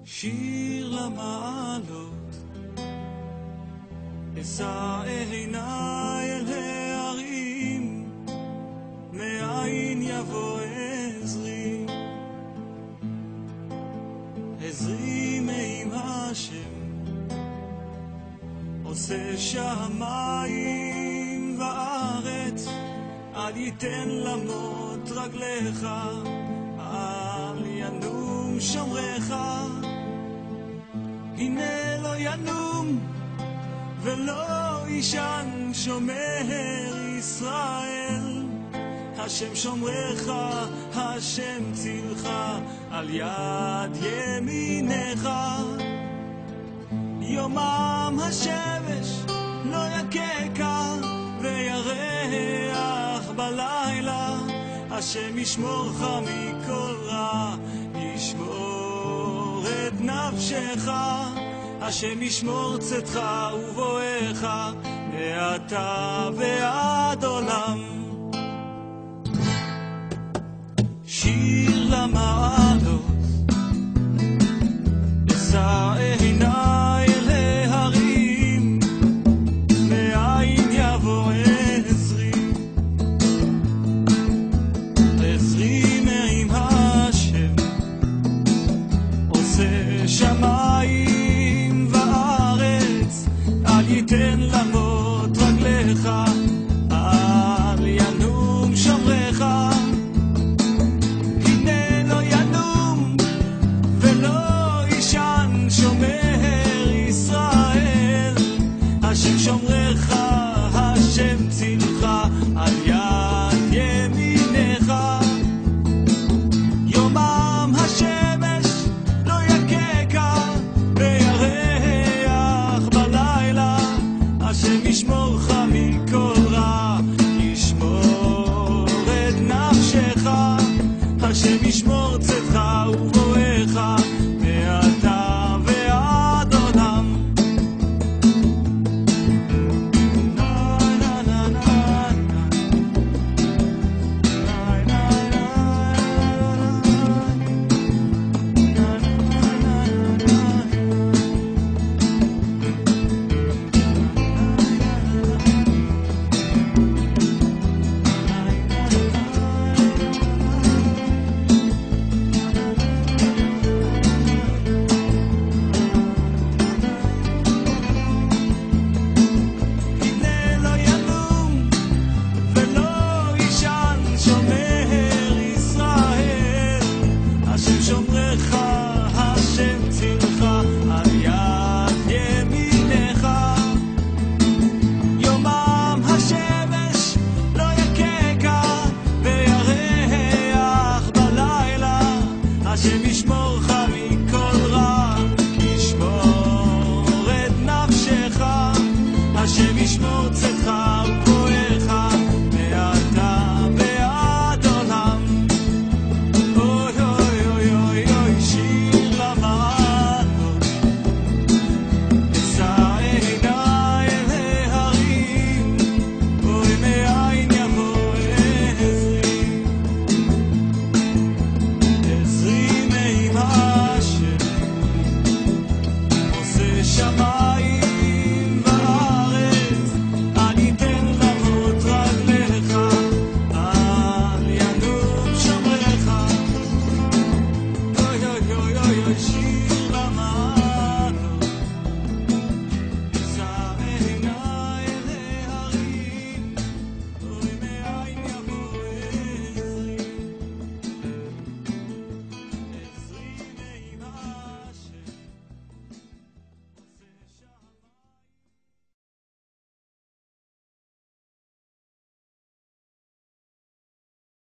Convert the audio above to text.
שיר למעלות, אשא עיניי אל הערים, מאין יבוא עזרי. עזרי מעם השם, עושה שמיים וארץ. אל ייתן למות רגליך, אל ינום שומרך. הנה לא ינום ולא ישן שומר ישראל. השם שומרך, השם צילך, על יד ימינך. יומם השמש לא יקקה, וירח בלילה. השם ישמורך מכל רע, ישמור את נפשך. השם ישמור צאתך ובואך, מעתה ועד